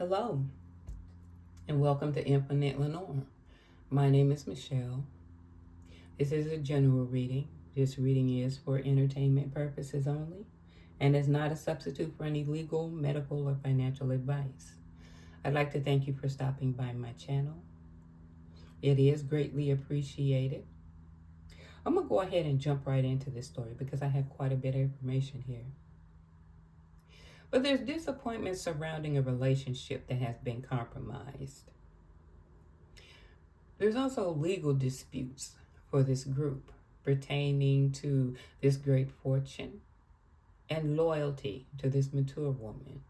Hello, and welcome to Infinite Lenorm. My name is Michelle. This is a general reading. This reading is for entertainment purposes only and is not a substitute for any legal, medical, or financial advice. I'd like to thank you for stopping by my channel. It is greatly appreciated. I'm going to go ahead and jump right into this story because I have quite a bit of information here. But there's disappointment surrounding a relationship that has been compromised. There's also legal disputes for this group pertaining to this great fortune and loyalty to this mature woman.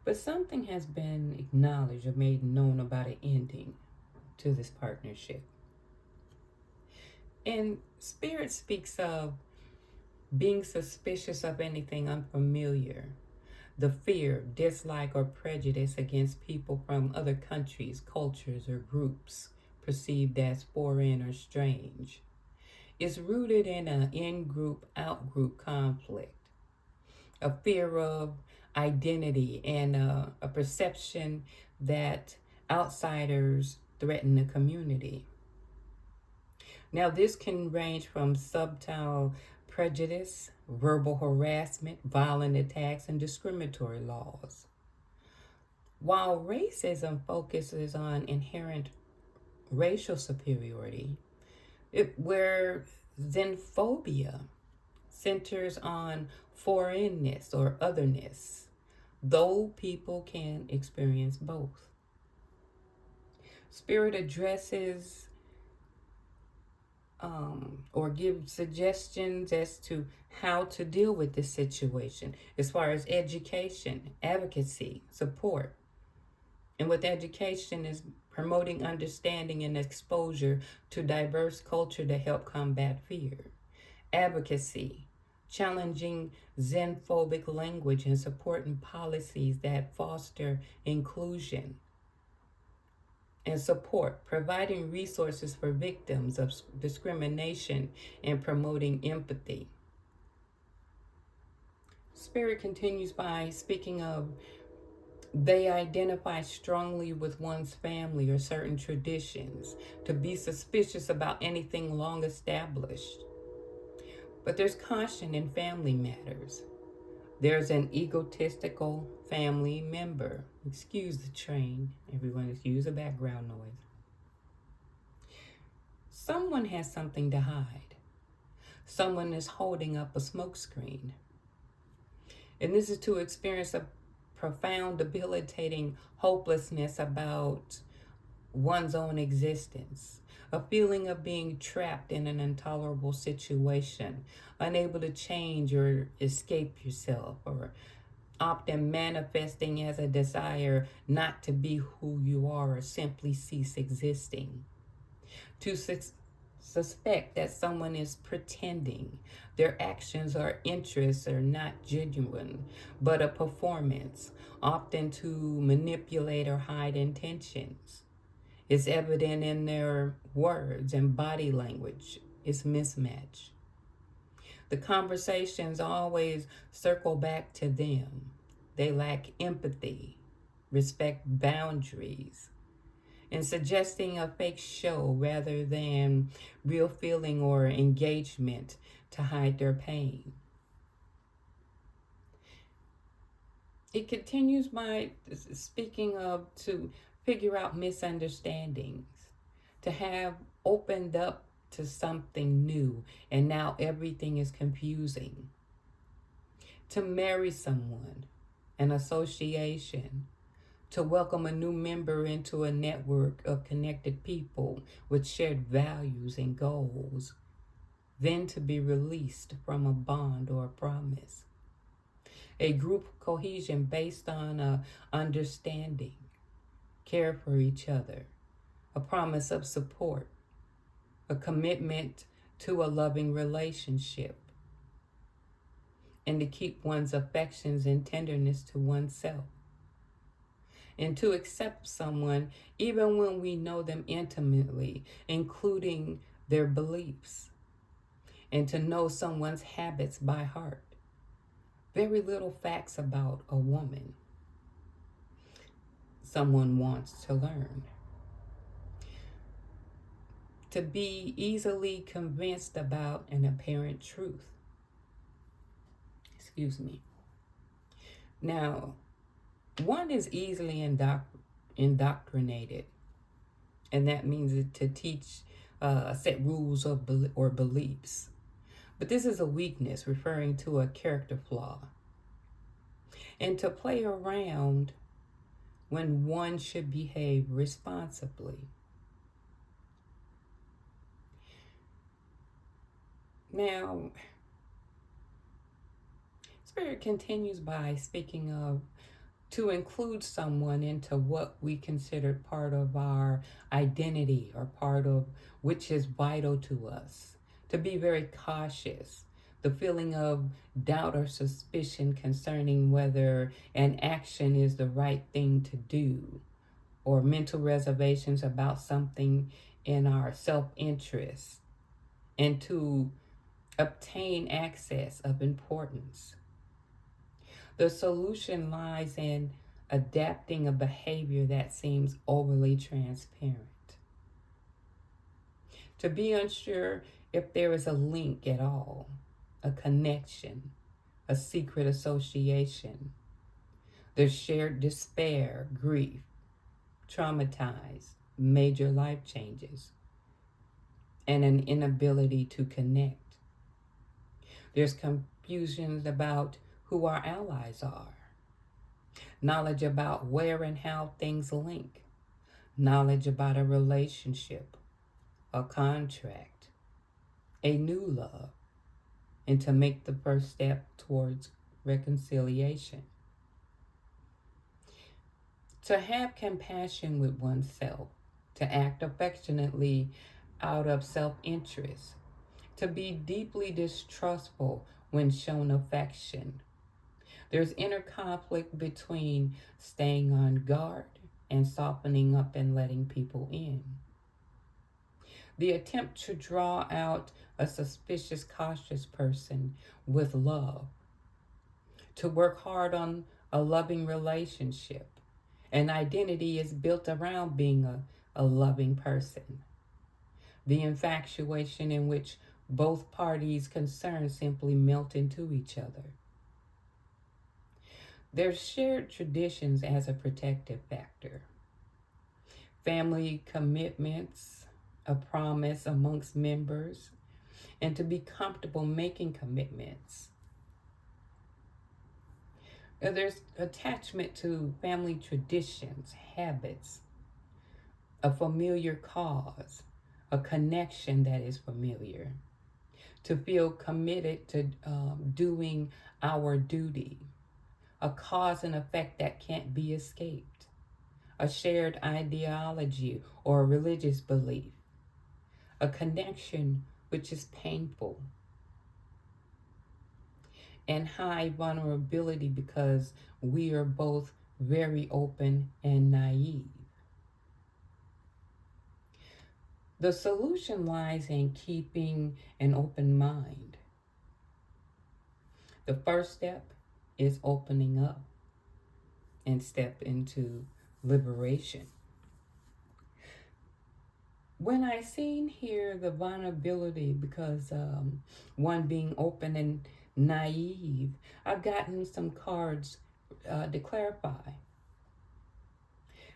But something has been acknowledged or made known about an ending to this partnership. And Spirit speaks of being suspicious of anything unfamiliar, the fear, dislike, or prejudice against people from other countries, cultures, or groups perceived as foreign or strange. Is rooted in an in-group, out-group conflict, a fear of identity, and a perception that outsiders threaten the community. Now, this can range from subtle prejudice, verbal harassment, violent attacks, and discriminatory laws. While racism focuses on inherent racial superiority, where xenophobia centers on foreignness or otherness, though people can experience both. Spirit addresses or gives suggestions as to how to deal with this situation as far as education, advocacy, support. And with education is promoting understanding and exposure to diverse culture to help combat fear. Advocacy, challenging xenophobic language and supporting policies that foster inclusion. And support, providing resources for victims of discrimination and promoting empathy. Spirit continues by speaking of they identify strongly with one's family or certain traditions, to be suspicious about anything long established. But there's caution in family matters. There's an egotistical family member. Excuse the train, everyone, excuse the background noise. Someone has something to hide. Someone is holding up a smokescreen. And this is to experience a profound, debilitating hopelessness about one's own existence, a feeling of being trapped in an intolerable situation, unable to change or escape yourself, or often manifesting as a desire not to be who you are or simply cease existing. To suspect that someone is pretending, their actions or interests are not genuine, but a performance, often to manipulate or hide intentions. It's evident in their words and body language. It's mismatched. The conversations always circle back to them. They lack empathy, respect boundaries, and suggesting a fake show rather than real feeling or engagement to hide their pain. It continues by speaking of to figure out misunderstandings, to have opened up to something new and now everything is confusing. To marry someone, an association, to welcome a new member into a network of connected people with shared values and goals, then to be released from a bond or a promise. A group cohesion based on understanding, care for each other, a promise of support, a commitment to a loving relationship, and to keep one's affections and tenderness to oneself. And to accept someone even when we know them intimately, including their beliefs, and to know someone's habits by heart. Very little facts about a woman. someone wants to learn. To be easily convinced about an apparent truth. Excuse me. Now, one is easily indoctrinated, and that means to teach set rules or beliefs. But this is a weakness, referring to a character flaw. And to play around when one should behave responsibly. Now, Spirit continues by speaking of to include someone into what we consider part of our identity or part of which is vital to us. To be very cautious. The feeling of doubt or suspicion concerning whether an action is the right thing to do, or mental reservations about something in our self-interest, and to obtain access of importance. The solution lies in adapting a behavior that seems overly transparent. To be unsure if there is a link at all, a connection, a secret association. There's shared despair, grief, traumatized, major life changes, and an inability to connect. There's confusions about who our allies are, knowledge about where and how things link, knowledge about a relationship, a contract, a new love, and to make the first step towards reconciliation. To have compassion with oneself, to act affectionately out of self-interest, to be deeply distrustful when shown affection. There's inner conflict between staying on guard and softening up and letting people in. The attempt to draw out a suspicious, cautious person with love. To work hard on a loving relationship. An identity is built around being a loving person. The infatuation in which both parties concerned simply melt into each other. There's shared traditions as a protective factor. Family commitments, a promise amongst members, and to be comfortable making commitments. There's attachment to family traditions, habits, a familiar cause, a connection that is familiar. To feel committed to doing our duty, a cause and effect that can't be escaped, a shared ideology or religious belief, a connection which is painful, and high vulnerability because we are both very open and naive. The solution lies in keeping an open mind. The first step is opening up and step into liberation. When I seen here the vulnerability because one being open and naive, I've gotten some cards to clarify.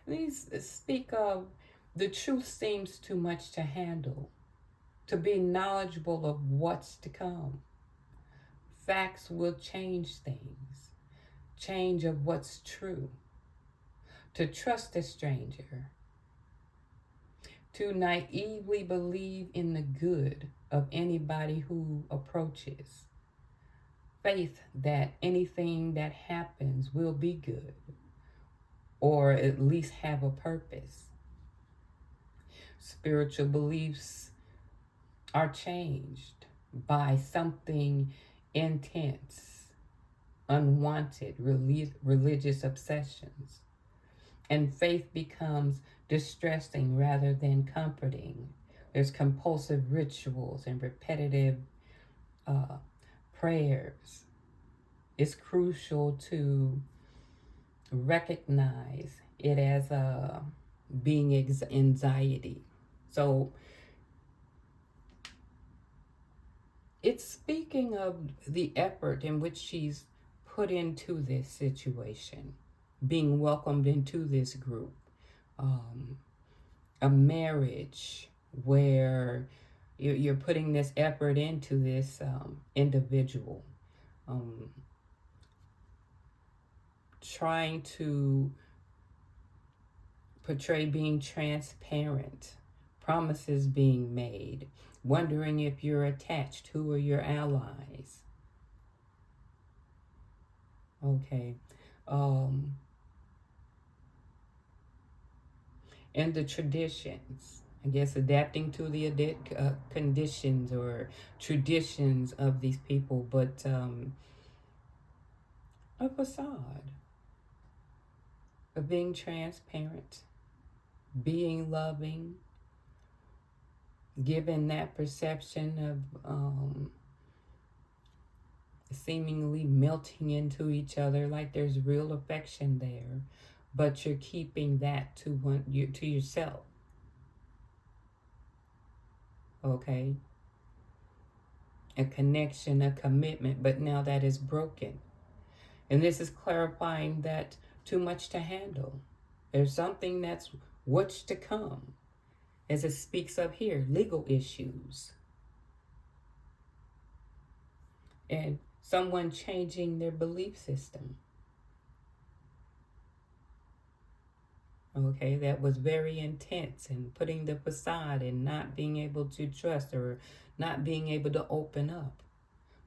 These speak of the truth seems too much to handle, to be knowledgeable of what's to come. Facts will change things, change of what's true. To trust a stranger, to naively believe in the good of anybody who approaches. Faith that anything that happens will be good, or at least have a purpose. Spiritual beliefs are changed by something intense, unwanted religious obsessions, and faith becomes distressing rather than comforting. There's compulsive rituals and repetitive prayers. It's crucial to recognize it as being anxiety. So it's speaking of the effort in which she's put into this situation, being welcomed into this group, um, a marriage where you're putting this effort into this individual, um, trying to portray being transparent, promises being made, wondering if you're attached, who are your allies. Okay. Um, and the traditions. I guess adapting to the conditions or traditions of these people, but a facade of being transparent, being loving, given that perception of seemingly melting into each other, like there's real affection there, but you're keeping that to yourself. Okay, a connection, a commitment, but now that is broken, and this is clarifying that too much to handle. There's something that's what's to come, as it speaks of here, legal issues, and someone changing their belief system. Okay, that was very intense, and putting the facade and not being able to trust or not being able to open up.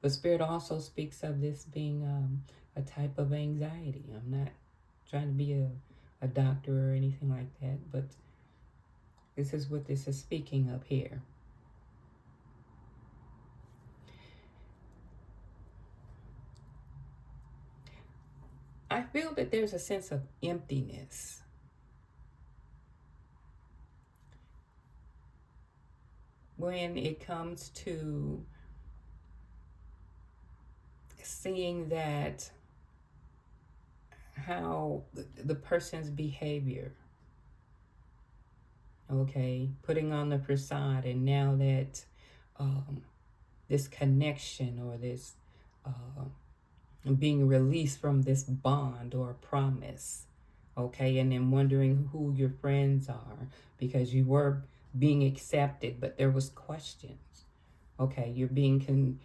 But Spirit also speaks of this being a type of anxiety. I'm not trying to be a doctor or anything like that, but this is what this is speaking of here. I feel that there's a sense of emptiness when it comes to seeing that how the person's behavior, okay, putting on the facade, and now that this connection or this being released from this bond or promise, okay, and then wondering who your friends are because you were being accepted, but there was questions. Okay, you're being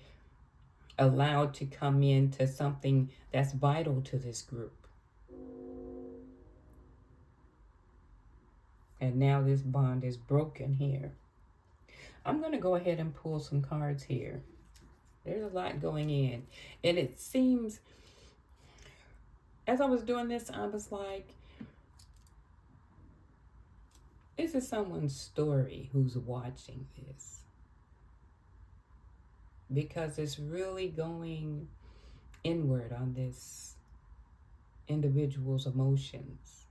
allowed to come into something that's vital to this group. And now this bond is broken here. I'm going to go ahead and pull some cards here. There's a lot going in. And it seems, as I was doing this, I was like, this is someone's story who's watching this. Because it's really going inward on this individual's emotions.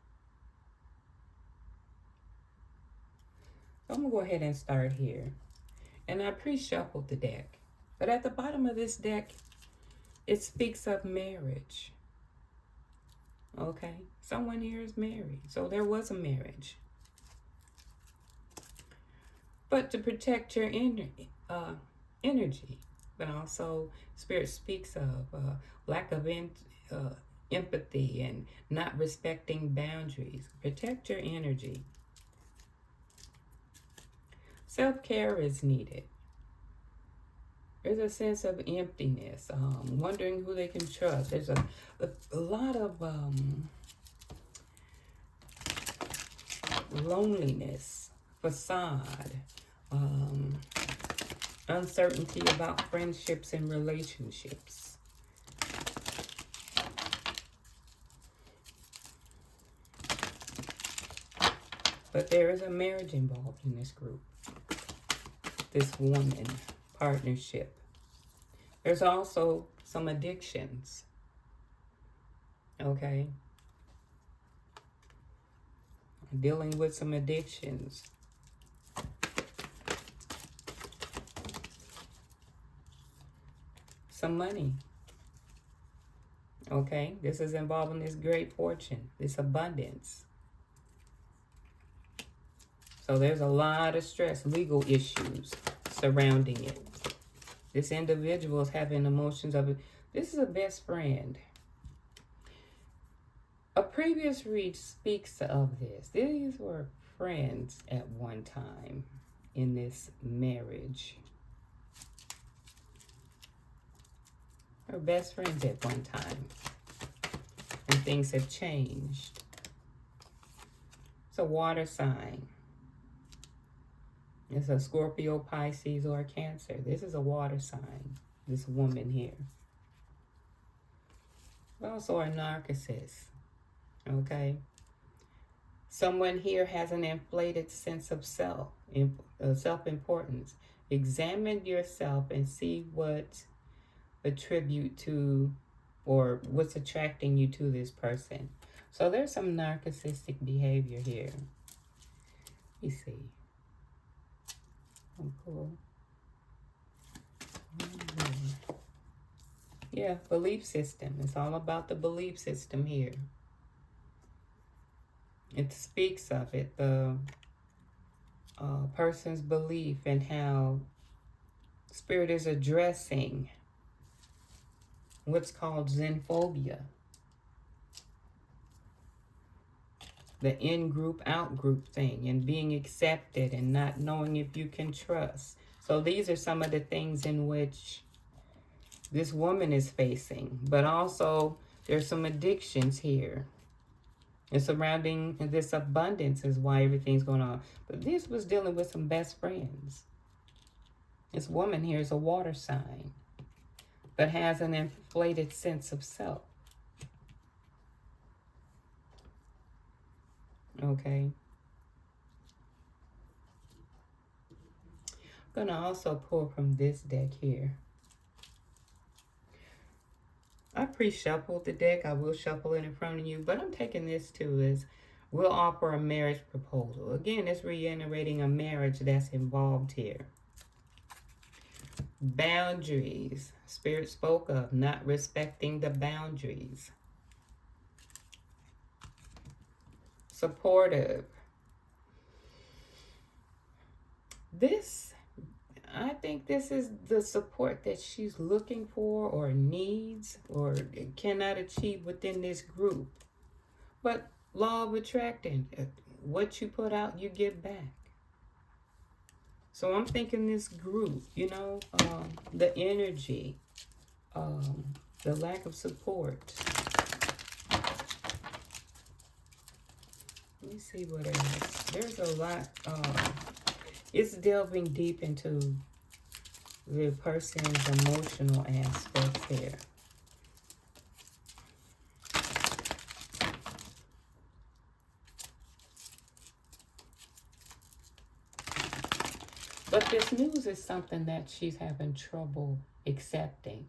So I'm going to go ahead and start here. And I pre-shuffled the deck. But at the bottom of this deck, it speaks of marriage. Okay? Someone here is married. So there was a marriage. But to protect your energy. But also, Spirit speaks of lack of empathy and not respecting boundaries. Protect your energy. Self-care is needed. There's a sense of emptiness, wondering who they can trust. There's a lot of loneliness, facade, uncertainty about friendships and relationships. But there is a marriage involved in this group. This woman partnership. There's also some addictions. Okay. Dealing with some addictions. Some money. Okay, this is involving this great fortune, this abundance. So there's a lot of stress, legal issues surrounding it. This individual is having emotions of it. This is a best friend. A previous read speaks of this. These were friends at one time in this marriage. Or best friends at one time. And things have changed. It's a water sign. It's a Scorpio, Pisces, or a Cancer. This is a water sign, this woman here. Also a narcissist, okay? Someone here has an inflated sense of self-importance. Examine yourself and see what attribute to or what's attracting you to this person. So there's some narcissistic behavior here. Let me see. Oh, cool. Yeah, belief system. It's all about the belief system here. It speaks of it, the person's belief and how Spirit is addressing what's called xenophobia. The in-group, out-group thing, and being accepted and not knowing if you can trust. So these are some of the things in which this woman is facing. But also, there's some addictions here. And surrounding this abundance is why everything's going on. But this was dealing with some best friends. This woman here is a water sign, but has an inflated sense of self. Okay. I'm going to also pull from this deck here. I pre-shuffled the deck. I will shuffle it in front of you, but I'm taking this too as we'll offer a marriage proposal. Again, it's reiterating a marriage that's involved here. Boundaries. Spirit spoke of not respecting the boundaries. Supportive. I think this is the support that she's looking for or needs or cannot achieve within this group. But law of attracting, what you put out, you get back. So I'm thinking this group, you know, the energy, the lack of support. Let me see what else. There's a lot. It's delving deep into the person's emotional aspects here. But this news is something that she's having trouble accepting,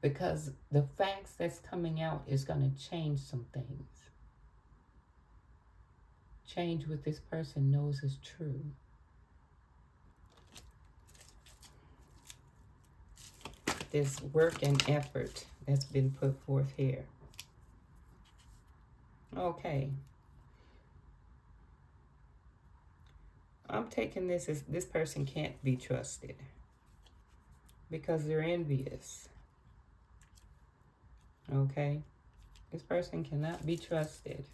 because the facts that's coming out is going to change some things. Change what this person knows is true. This work and effort that's been put forth here. Okay. I'm taking this as this person can't be trusted because they're envious. Okay. This person cannot be trusted.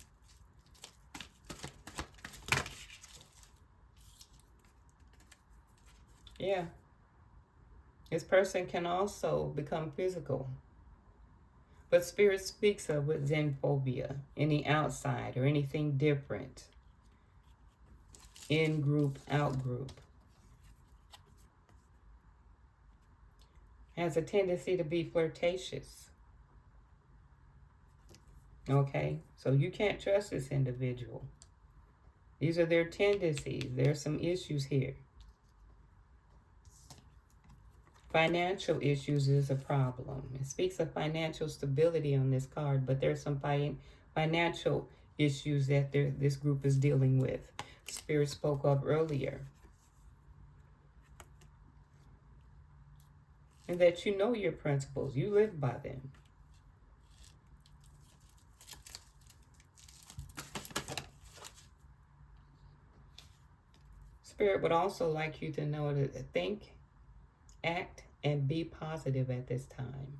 Yeah. This person can also become physical. But Spirit speaks of with xenophobia, any outside or anything different. In group, out group. Has a tendency to be flirtatious. Okay, so you can't trust this individual. These are their tendencies. There's some issues here. Financial issues is a problem. It speaks of financial stability on this card, but there's some financial issues that this group is dealing with. Spirit spoke of earlier. And that you know your principles. You live by them. Spirit would also like you to know to think, act, and be positive at this time.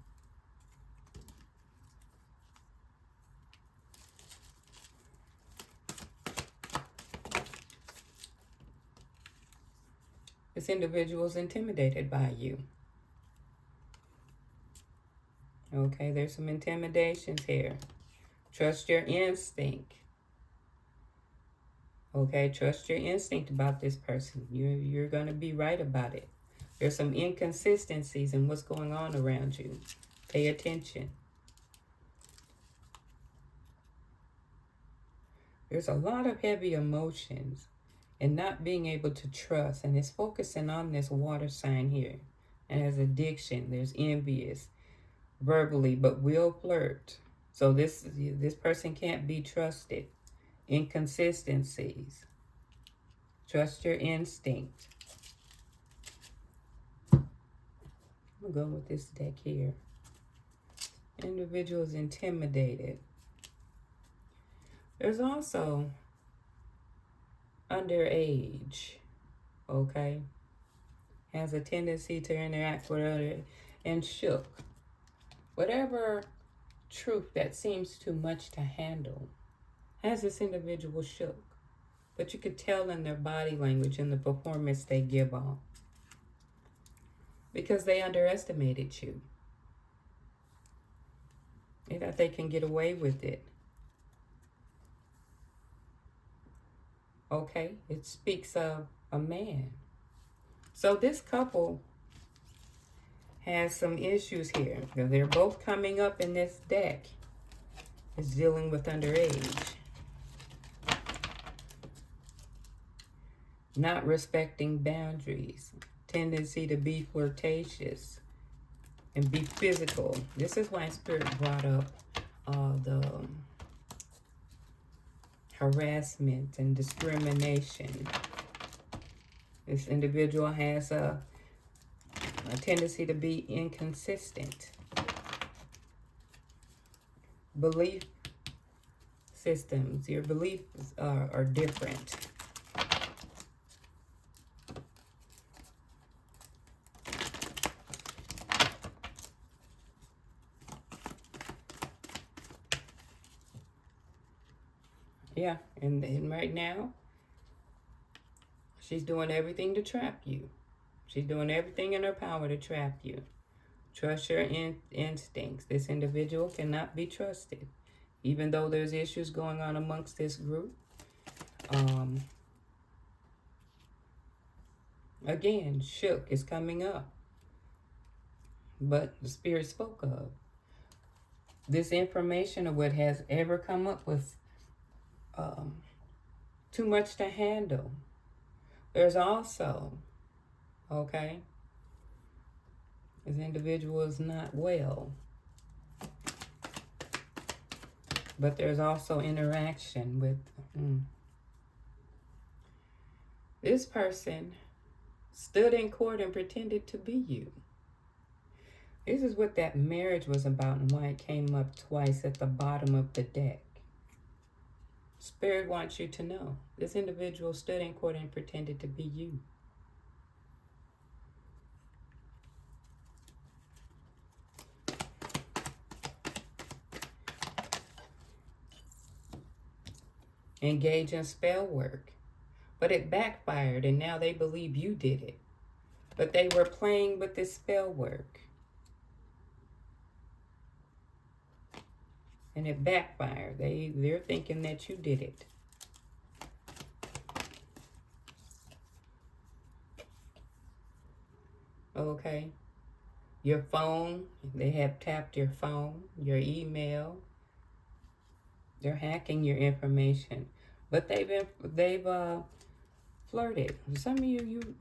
This individual is intimidated by you. Okay, there's some intimidations here. Trust your instinct. Okay, trust your instinct about this person. You're going to be right about it. There's some inconsistencies in what's going on around you. Pay attention. There's a lot of heavy emotions and not being able to trust. And it's focusing on this water sign here. And has addiction. There's envious verbally, but will flirt. So this person can't be trusted. Inconsistencies. Trust your instinct. I'm going to go with this deck here. Individuals intimidated. There's also underage, okay? Has a tendency to interact with others and shook. Whatever truth that seems too much to handle has this individual shook. But you could tell in their body language and the performance they give off. Because they underestimated you. They thought they can get away with it. Okay, it speaks of a man. So this couple has some issues here. They're both coming up in this deck. It's dealing with underage. Not respecting boundaries. Tendency to be flirtatious and be physical. This is why Spirit brought up the harassment and discrimination. This individual has a tendency to be inconsistent. Belief systems, your beliefs are different. Yeah, and right now, she's doing everything to trap you. She's doing everything in her power to trap you. Trust your instincts. This individual cannot be trusted. Even though there's issues going on amongst this group. Again, shook is coming up. But the Spirit spoke of. This information of what has ever come up with too much to handle. There's also, okay, this individual is not well. But there's also interaction with this person stood in court and pretended to be you. This is what that marriage was about and why it came up twice at the bottom of the deck. Spirit wants you to know this individual stood in court and pretended to be you. Engage in spell work. But it backfired and now they believe you did it. But they were playing with this spell work. And it backfired. They're thinking that you did it. Okay. Your phone, they have tapped your phone, your email. They're hacking your information. But they've flirted. Some of you,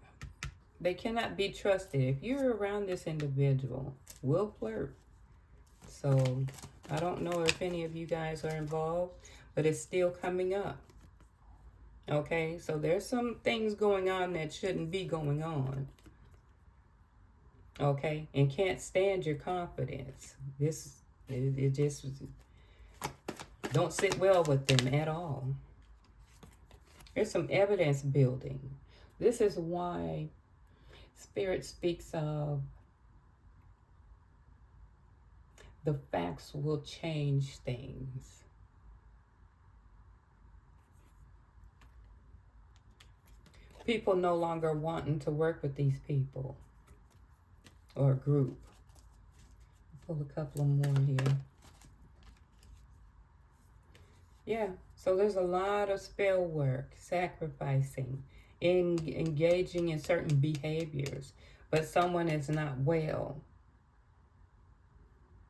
they cannot be trusted. If you're around this individual, will flirt. So I don't know if any of you guys are involved, but it's still coming up. Okay, so there's some things going on that shouldn't be going on. Okay, and can't stand your confidence. It just don't sit well with them at all. There's some evidence building. This is why Spirit speaks of the facts will change things. People no longer wanting to work with these people or a group. Pull a couple more here. Yeah, so there's a lot of spell work, sacrificing, engaging in certain behaviors, but someone is not well.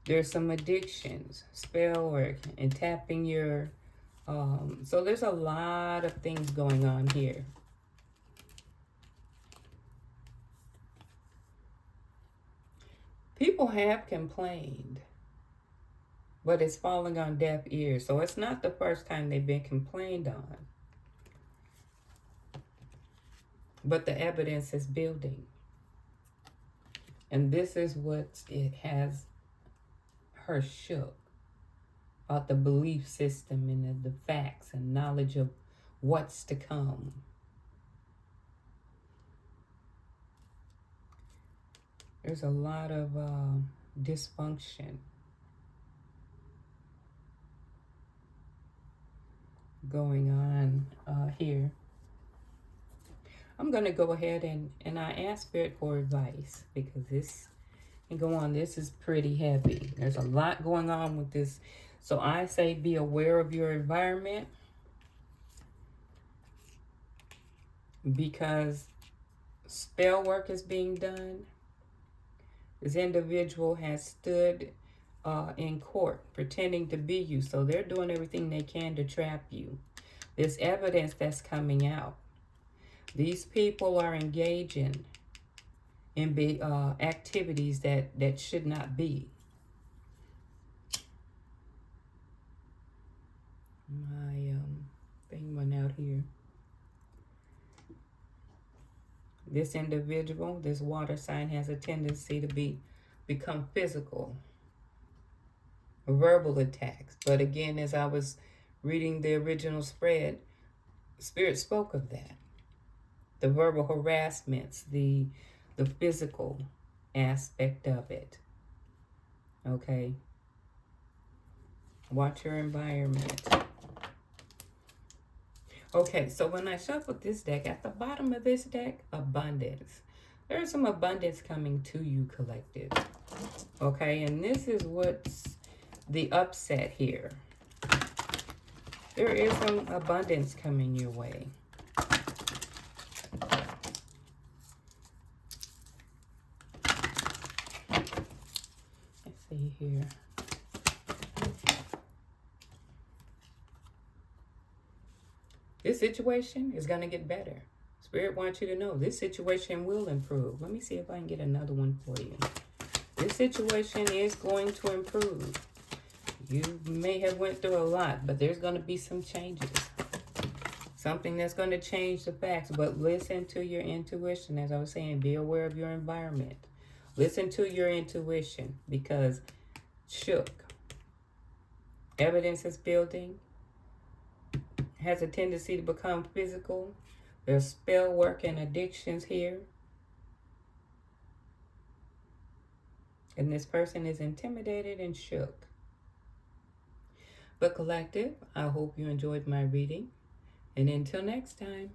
There's some addictions, spell work, and tapping your, so there's a lot of things going on here. People have complained, but it's falling on deaf ears. So it's not the first time they've been complained on. But the evidence is building. And this is what it has her shook about the belief system and the facts and knowledge of what's to come. There's a lot of dysfunction going on here. I'm going to go ahead and I ask Spirit for advice because this can go on. This is pretty heavy. There's a lot going on with this. So I say be aware of your environment because spell work is being done. This individual has stood in court pretending to be you. So they're doing everything they can to trap you. There's evidence that's coming out. These people are engaging in activities that should not be. My thing went out here. This individual, this water sign, has a tendency to become physical, verbal attacks. But again, as I was reading the original spread, Spirit spoke of that. The verbal harassments, the physical aspect of it. Okay. Watch your environment. Okay, so when I shuffled this deck, at the bottom of this deck, abundance. There's some abundance coming to you, collective. Okay, and this is what's the upset here. There is some abundance coming your way. Let's see here. This situation is going to get better. Spirit wants you to know this situation will improve. Let me see if I can get another one for you. This situation is going to improve. You may have went through a lot, but there's going to be some changes. Something that's going to change the facts. But listen to your intuition. As I was saying, be aware of your environment. Listen to your intuition because shook. Evidence is building. Has a tendency to become physical. There's spell work and addictions here. And this person is intimidated and shook. But collective, I hope you enjoyed my reading. And until next time.